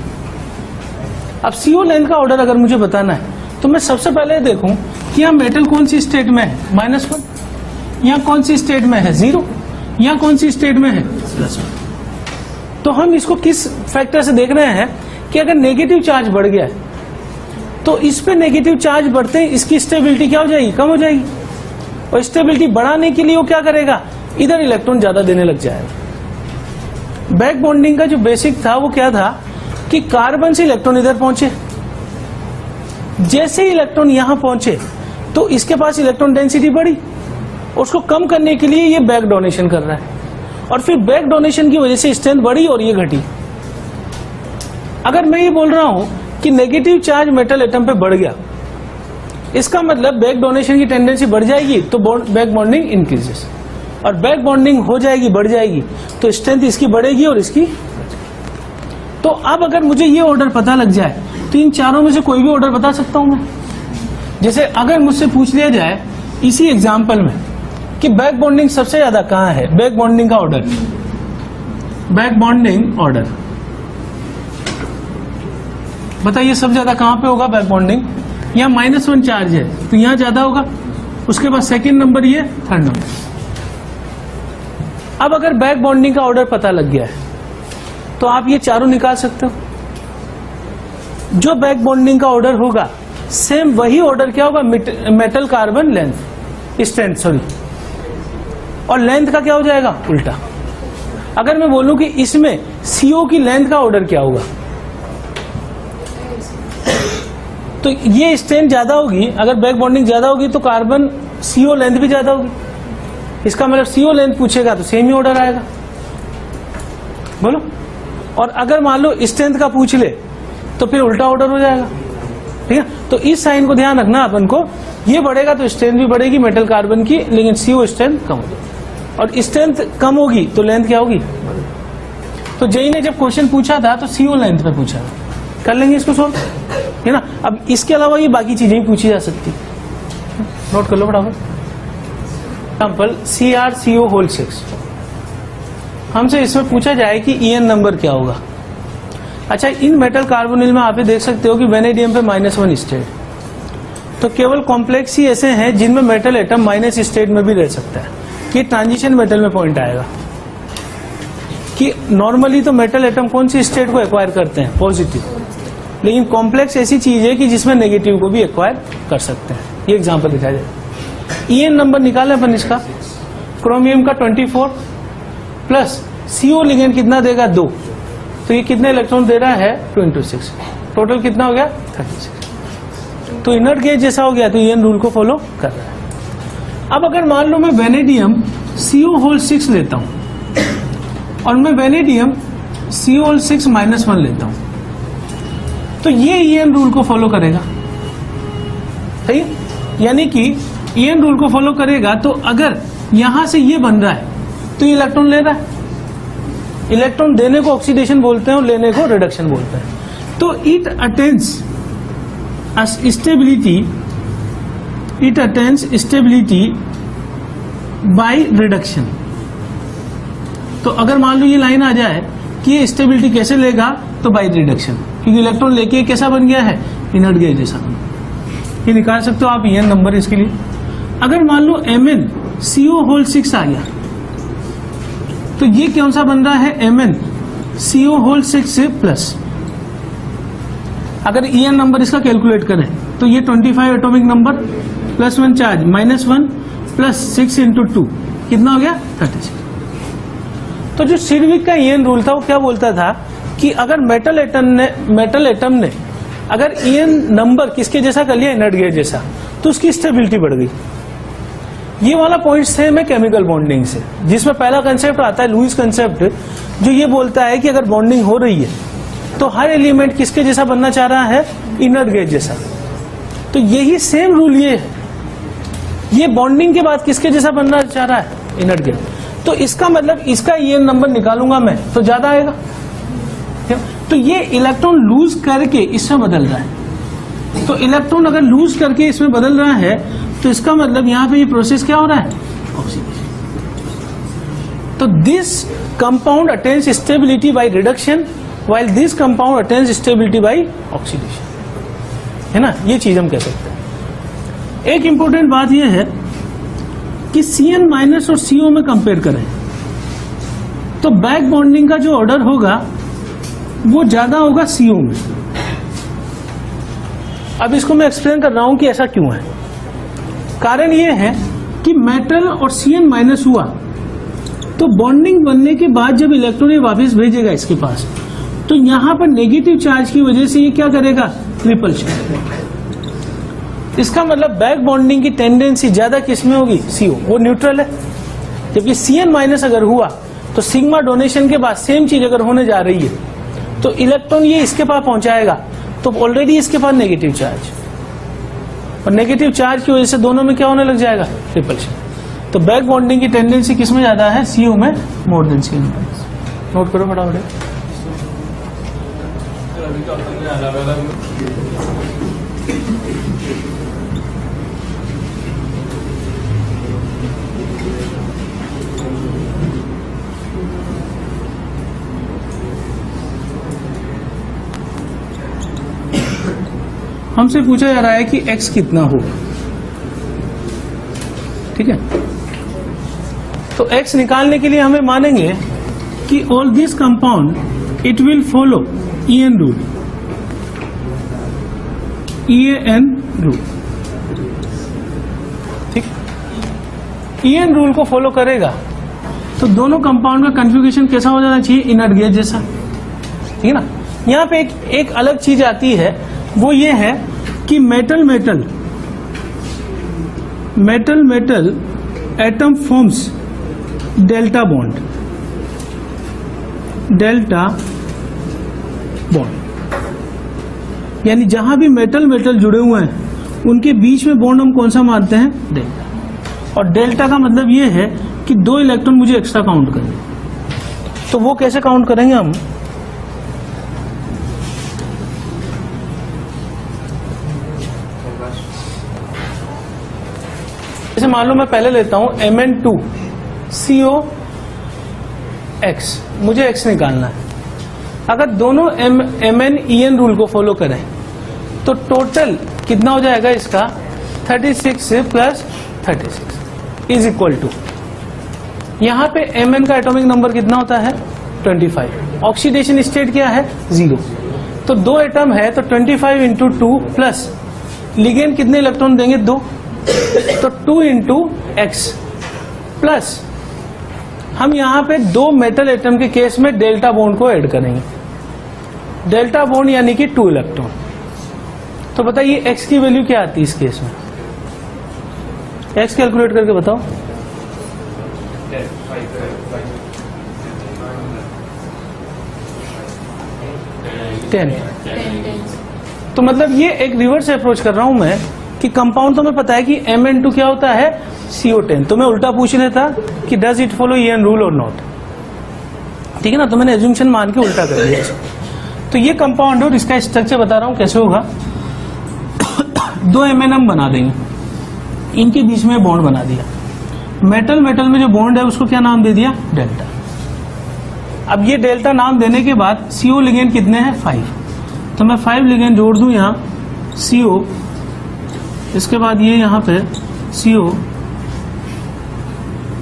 अब CO लेंथ का ऑर्डर अगर मुझे बताना है तो मैं सबसे पहले देखूं कि यहाँ मेटल कौन सी स्टेट में है, -1, यहाँ कौन सी स्टेट में है, 0, यहाँ कौन सी स्टेट में है, +1। तो हम इसको किस फैक्टर से देख रहे हैं कि अगर नेगेटिव चार्ज बढ़ गया है तो इस पे नेगेटिव चार्ज बढ़ते ही इसकी स्टेबिलिटी क्या हो जाएगी, कम हो जाएगी, और स्टेबिलिटी बढ़ाने के लिए वो क्या करेगा, इधर इलेक्ट्रॉन ज्यादा देने लग जाएगा। बैक बॉन्डिंग का जो बेसिक था वो क्या था कि कार्बन से इलेक्ट्रॉन इधर पहुंचे, जैसे ही इलेक्ट्रॉन यहां पहुंचे तो इसके पास इलेक्ट्रॉन डेंसिटी बढ़ी, उसको कम करने के लिए ये बैक डोनेशन कर रहा है और फिर बैक डोनेशन की वजह से स्ट्रेंथ बढ़ी और ये घटी। अगर मैं ये बोल रहा हूं कि नेगेटिव चार्ज मेटल एटम पे बढ़ गया, इसका मतलब बैक डोनेशन की टेंडेंसी बढ़ जाएगी तो बैक बॉन्डिंग इंक्रीजेस, और बैक बॉन्डिंग हो जाएगी, बढ़ जाएगी तो स्ट्रेंथ इसकी बढ़ेगी और इसकी। तो अब अगर मुझे ये ऑर्डर पता लग जाए तो इन चारों में से कोई भी ऑर्डर बता सकता हूं मैं। जैसे अगर मुझसे पूछ लिया जाए इसी एग्जाम्पल में कि बैक बॉन्डिंग सबसे ज्यादा कहां है, बैक बॉन्डिंग का ऑर्डर, बैक बॉन्डिंग ऑर्डर बताइए सबसे ज्यादा कहां पे होगा बैक बॉन्डिंग। यहाँ -1 चार्ज है तो यहां ज्यादा होगा, उसके बाद सेकंड नंबर ये, थर्ड नंबर। अब अगर बैक बॉन्डिंग का ऑर्डर पता लग गया है तो आप ये चारों निकाल सकते हो। जो बैक बॉन्डिंग का ऑर्डर होगा सेम वही ऑर्डर क्या होगा, metal carbon length strength, sorry, और लेंथ का क्या हो जाएगा, उल्टा। अगर मैं बोलूं कि इसमें CO की लेंथ का ऑर्डर क्या होगा तो ये स्ट्रेंथ ज्यादा होगी। अगर बैक बॉन्डिंग ज्यादा होगी तो कार्बन CO लेंथ भी ज्यादा होगी, इसका मतलब CO लेंथ पूछेगा तो सेम ही ऑर्डर आएगा, बोलो। और अगर मान लो स्ट्रेंथ का पूछ ले तो फिर उल्टा ऑर्डर हो जाएगा, ठीक है। तो इस साइन को ध्यान रखना अपन को, ये बढ़ेगा तो स्ट्रेंथ भी बढ़ेगी मेटल कार्बन की, लेकिन CO स्ट्रेंथ कम होगी, और स्ट्रेंथ कम होगी तो लेंथ क्या होगी। तो जेई ने जब क्वेश्चन पूछा था तो CO लेंथ पे पूछा, कर लेंगे इसको सॉल्व, है ना। अब इसके अलावा ये बाकी चीजें भी पूछी जा सकती, नोट कर लो फटाफट। एग्जाम्पल CrCO होल 6, हमसे इसमें पूछा जाए कि EN नंबर क्या होगा। अच्छा, इन मेटल कार्बोनिल में आप देख सकते हो कि वेनेडियम पे -1 स्टेट, तो केवल कॉम्प्लेक्स ही ऐसे हैं जिनमें मेटल एटम माइनस स्टेट में भी रह सकता है, कि ट्रांजिशन मेटल में पॉइंट आएगा कि नॉर्मली तो मेटल एटम कौन सी स्टेट को एक्वायर करते हैं, पॉजिटिव, लेकिन कॉम्प्लेक्स ऐसी चीज है कि जिसमें नेगेटिव को भी एक्वायर कर सकते हैं। ये एग्जाम्पल दिखाया जाए। EN नंबर निकालें अपन इसका, क्रोमियम का 24 प्लस CO लिगेंड कितना देगा, 2, तो ये कितने इलेक्ट्रॉन दे रहा है, 2 × 6, टोटल कितना हो गया, 36। तो इनर्ट गेज जैसा हो गया, तो EN रूल को फॉलो कर रहा है। अब अगर मान लो मैं वेनेडियम CO होल 6 लेता हूं और मैं वेनेडियम CO6 -1 लेता हूं, तो ये EN रूल को फॉलो करेगा, सही है? यानी कि EN रूल को फॉलो करेगा, तो अगर यहां से ये बन रहा है तो ये इलेक्ट्रॉन ले रहा है। इलेक्ट्रॉन देने को ऑक्सीडेशन बोलते हैं और लेने को रिडक्शन बोलते हैं। तो it attains stability by reduction. तो अगर मान लो ये लाइन आ जाए कि ये स्टेबिलिटी कैसे लेगा, तो बाय रिडक्शन, क्योंकि इलेक्ट्रॉन लेके कैसा बन गया है, इनर्ट गैस जैसा। ये निकाल सकते हो आप EN नंबर इसके लिए। अगर मान लो MnCO6 आ गया, तो ये कौन सा बन रहा है, MnCO6 प्लस। अगर EN नंबर इसका कैलकुलेट करें तो ये 25 atomic number plus 1 charge -1 plus 6 × 2 कितना हो गया, 36। तो जो सिडविक का EN रूल था वो क्या बोलता था कि अगर मेटल एटम ने अगर EN नंबर किसके जैसा कर लिया, इनर्ट गैस जैसा, तो उसकी स्टेबिलिटी बढ़ गई। ये वाला पॉइंट्स थे मैं केमिकल बॉन्डिंग से, जिसमें पहला कंसेप्ट आता है लुईस कंसेप्ट, जो ये बोलता है कि अगर बॉन्डिंग हो रही है तो हर एलिमेंट किसके जैसा बनना चाह रहा है, इनर्ट गैस जैसा। तो यही सेम रूल ये है, ये बॉन्डिंग के बाद किसके जैसा बनना चाह रहा है, इनर्ट गैस। तो इसका मतलब इसका EN नंबर निकालूंगा मैं तो ज्यादा आएगा। तो ये इलेक्ट्रॉन लूज करके इसमें बदल रहा है। तो इलेक्ट्रॉन अगर लूज करके इसमें बदल रहा है तो इसका मतलब यहां पे ये प्रोसेस क्या हो रहा है, ऑक्सीडेशन। तो this compound attains stability by reduction while this compound attains stability by oxidation, है ना। ये चीज हम कह सकते हैं। एक इंपॉर्टेंट बात यह है कि CN- और CO में कंपेयर करें तो बैक बॉन्डिंग का जो ऑर्डर होगा वो ज्यादा होगा CO में। अब इसको मैं एक्सप्लेन कर रहा हूं कि ऐसा क्यों है। कारण ये है कि मेटल और CN- हुआ तो बॉन्डिंग बनने के बाद जब इलेक्ट्रॉन ये वापस भेजेगा इसके पास, तो यहां पर नेगेटिव चार्ज की वजह से ये क्या करेगा, रिपल्शन। इसका मतलब बैक बॉन्डिंग की टेंडेंसी ज्यादा किसमें होगी, CO, वो न्यूट्रल है। जबकि CN- अगर हुआ तो सिग्मा डोनेशन के बाद सेम चीज अगर होने जा रही है तो इलेक्ट्रॉन ये इसके पास पहुंचाएगा, तो ऑलरेडी इसके पास नेगेटिव चार्ज, और नेगेटिव चार्ज की वजह से दोनों में क्या होने लग जाएगा, रिपल्शन। तो बैक बॉन्डिंग की टेंडेंसी किसमें ज्यादा है, CO में मोर देन CN-। नोट करो फटाफट। हमसे पूछा जा रहा है कि x कितना होगा, ठीक है। तो x निकालने के लिए हमें मानेंगे कि all this compound it will follow EN rule, EN rule, ठीक। EN रूल को फॉलो करेगा तो दोनों कंपाउंड का कन्फिगरेशन कैसा हो जाना चाहिए, इनर्ट गैस जैसा, ठीक है ना। यहां पे एक अलग चीज आती है, वो ये है कि metal atom forms delta bond, यानी जहां भी मेटल जुड़े हुए हैं उनके बीच में बॉन्ड हम कौन सा मानते हैं, डेल्टा। और डेल्टा का मतलब ये है कि 2 इलेक्ट्रॉन मुझे एक्स्ट्रा काउंट करने, तो वो कैसे काउंट करेंगे हम, जैसे मान लो मैं पहले लेता हूं Mn2CO(X), मुझे X निकालना है। अगर दोनों Mn-EN रूल को फॉलो करें तो टोटल कितना हो जाएगा इसका, 36 प्लस 36 इज इक्वल टू, यहां पे Mn का एटॉमिक नंबर कितना होता है, 25। ऑक्सीडेशन स्टेट क्या है, 0। तो 2 एटम है तो 25 × 2 प्लस लिगेंड कितने इलेक्ट्रॉन देंगे, 2, तो 2 × X प्लस हम यहां पे 2 मेटल एटम के केस में डेल्टा बॉन्ड को ऐड करेंगे, डेल्टा बॉन्ड यानी कि 2 इलेक्ट्रॉन। तो बताइए X की वैल्यू क्या आती है इस केस में, X कैलकुलेट करके बताओ। 10। 10. तो मतलब ये एक रिवर्स अप्रोच कर रहा हूं मैं कि कंपाउंड तो मैं पता है कि Mn2 क्या होता है, CO10। तो मैं उल्टा पूछ लेता कि does it follow EN rule और नॉट, ठीक है ना। तो मैंने एज्यूमशन मान के उल्टा कर दिया। तो ये कंपाउंड और इसका स्ट्रक्चर बता रहा हूं कैसे होगा। 2 MnM बना देंगे, इनके बीच में बॉन्ड बना दिया। मेटल मेटल में जो बॉन्ड है उसको क्या नाम दे दिया, डेल्टा। अब ये डेल्टा नाम देने के बाद CO लिगेंड कितने हैं, 5। तो मैं 5 लिगेंड जोड़ दूं यहाँ CO, इसके बाद ये यहाँ पे CO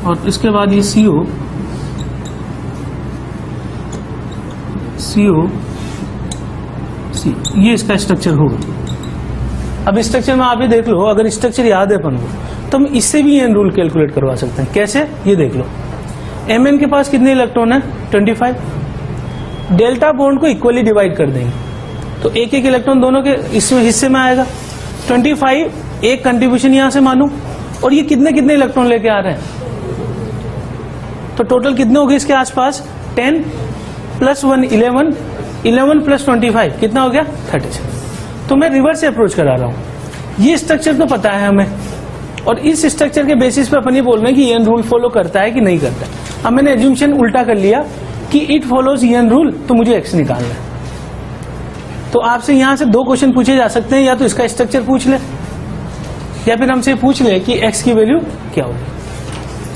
और इसके बाद ये CO ये इसका स्ट्रक्चर होगा। अब स्ट्रक्चर में आप ये देख लो, अगर स्ट्रक्चर याद है अपन को तो हम इससे भी एन रूल कैलकुलेट करवा सकते हैं। कैसे, ये देख लो। Mn के पास कितने इलेक्ट्रॉन है, 25। डेल्टा बॉन्ड को इक्वली डिवाइड कर देंगे तो एक एक इलेक्ट्रॉन दोनों के इसमें हिस्से में आएगा। 25 एक कंट्रीब्यूशन यहां से मानू, और ये कितने कितने इलेक्ट्रॉन लेके आ रहे हैं, तो टोटल कितने हो गए इसके आसपास, 10 + 1 11, 11 + 25 कितना हो गया, 36। तो मैं रिवर्स अप्रोच करा रहा हूं। ये स्ट्रक्चर तो पता है हमें, और इस स्ट्रक्चर के बेसिस पे अपन ये बोल रहे हैं कि EN रूल फॉलो करता है कि नहीं करता है। अब मैंने एज्यूमशन उल्टा कर लिया कि इट फॉलोज EN रूल, तो मुझे x निकालना है। तो आपसे यहां से 2 क्वेश्चन पूछे जा सकते हैं, या तो इसका स्ट्रक्चर पूछ ले या फिर हमसे पूछ ले कि x की वैल्यू क्या होगी।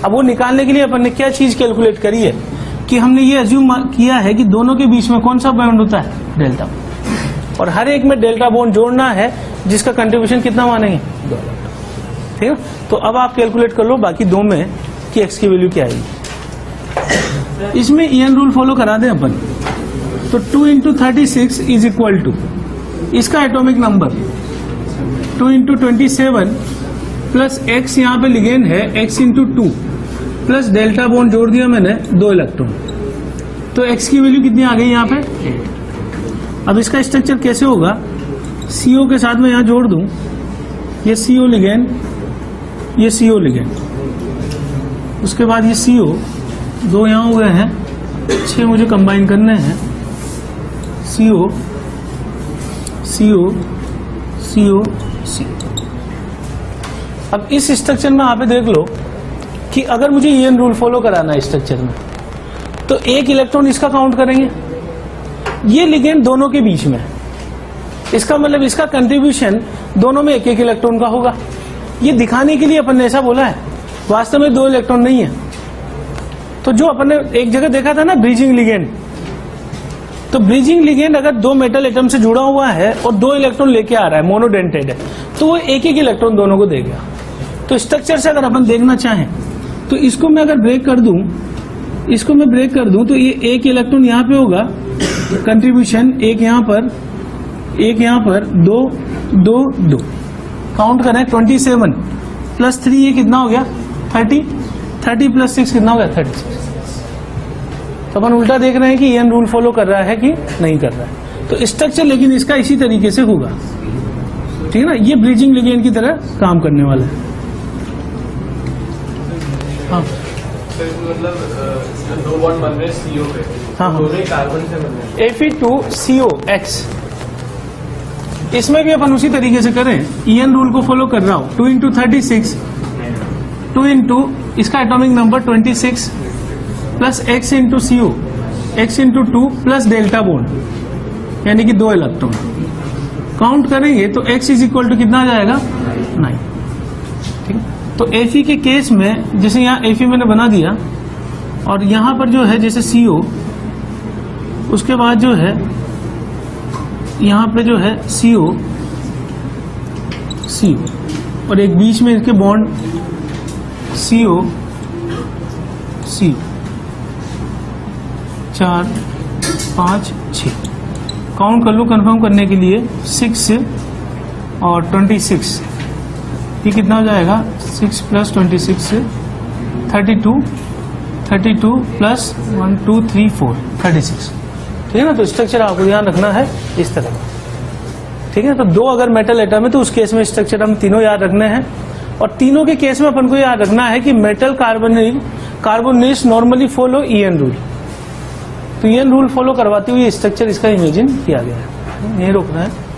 अब वो निकालने के लिए अपन ने क्या चीज कैलकुलेट करी है कि हमने ये एज्यूम किया है कि दोनों के बीच में कौन सा बॉन्ड होता है, डेल्टा, और हर एक में डेल्टा बॉन्ड जोड़ना है जिसका कंट्रीब्यूशन कितना मानेंगे, 2। ठीक है, तो अब आप कैलकुलेट कर लो बाकी 2 में कि x की वैल्यू क्या आएगी। इसमें EN रूल फॉलो करा दें अपन, तो 2 × 36 इज इक्वल टू इसका एटॉमिक नंबर 2 × 27 प्लस x यहाँ पे लिगेंड है x × 2 प्लस डेल्टा बॉन्ड जोड़ दिया मैंने 2 इलेक्ट्रॉन, तो x की वैल्यू कितनी आ गई यहाँ पे, 8। अब इसका स्ट्रक्चर कैसे होगा, CO के साथ में यहाँ जोड़ दूं, ये CO लिगेंड, ये CO लिगेंड, उसके बाद ये CO 2 यहाँ हो गए हैं, 6 मुझे कंबाइन करने हैं, CO CO CO CO। अब इस स्ट्रक्चर में आप देख लो कि अगर मुझे EN रूल फॉलो कराना है स्ट्रक्चर में, तो 1 इलेक्ट्रॉन इसका काउंट करेंगे, ये लिगेंड दोनों के बीच में, इसका मतलब इसका कंट्रीब्यूशन दोनों में 1-1 इलेक्ट्रॉन का होगा। ये दिखाने के लिए अपन ने ऐसा बोला है, वास्तव में 2 इलेक्ट्रॉन नहीं है। तो जो अपन ने एक जगह देखा था ना ब्रीजिंग लिगेंड, तो ब्रीजिंग लिगेंड अगर 2 मेटल एटम से जुड़ा हुआ है और 2 इलेक्ट्रॉन लेके आ रहा है, मोनोडेंटेड है, तो वो 1-1 इलेक्ट्रॉन दोनों को देगा। तो स्ट्रक्चर से अगर अपन देखना चाहें तो इसको मैं अगर ब्रेक कर दूं, इसको मैं ब्रेक कर दूं, तो ये 1 इलेक्ट्रॉन यहाँ पे होगा कंट्रीब्यूशन, 1 यहाँ पर, 1 यहाँ पर, 2 2 2, काउंट करें 27 + 3 ये कितना हो गया, 30, 30 + 6 कितना हो गया, 36। तो अपन उल्टा देख रहे हैं कि EN रूल फॉलो कर रहा है कि नहीं कर रहा है। तो स्ट्रक्चर लेकिन इसका इसी तरीके से होगा, ठीक है ना। ये ब्रीजिंग लिगेंड की तरह काम करने वाला है। हाँ मतलब 2 बॉन्ड बन रहे हैं CO पे, हाँ, दोनों कार्बन से बन रहे हैं। Fe2COX, इसमें भी अपन उसी तरीके से करें, EN रूल को फॉलो कर रहा हूं। 2 × 36, 2 × इसका atomic number 26 plus x × CO, x × 2 plus delta bond, यानी कि 2 इलेक्ट्रॉन। काउंट करेंगे तो x इज इक्वल टू कितना आ जाएगा, 9। ठीक है, तो Fe के केस में जैसे यहाँ Fe मैंने बना दिया, और यहाँ पर जो है जैसे CO, उसके बाद जो है यहाँ पे जो है CO, और एक बीच में इसके बॉन्ड CO, 4 5 6, काउंट कर लो कंफर्म करने के लिए, 6 और 26, ये कितना हो जाएगा, 6 + 26 से 32, 32 + 1 2 3 4 36। ठीक है ना। तो स्ट्रक्चर आपको ध्यान रखना है इस तरह, ठीक है। तो 2 अगर मेटल एटम है तो उस केस में स्ट्रक्चर हम तीनों याद रखने हैं, और तीनों के केस में अपन को याद रखना है कि metal carbonates normally follow EN rule. तो ये रूल फॉलो करवाते हुए स्ट्रक्चर इसका इमेजिन किया गया है। नहीं रोकना है।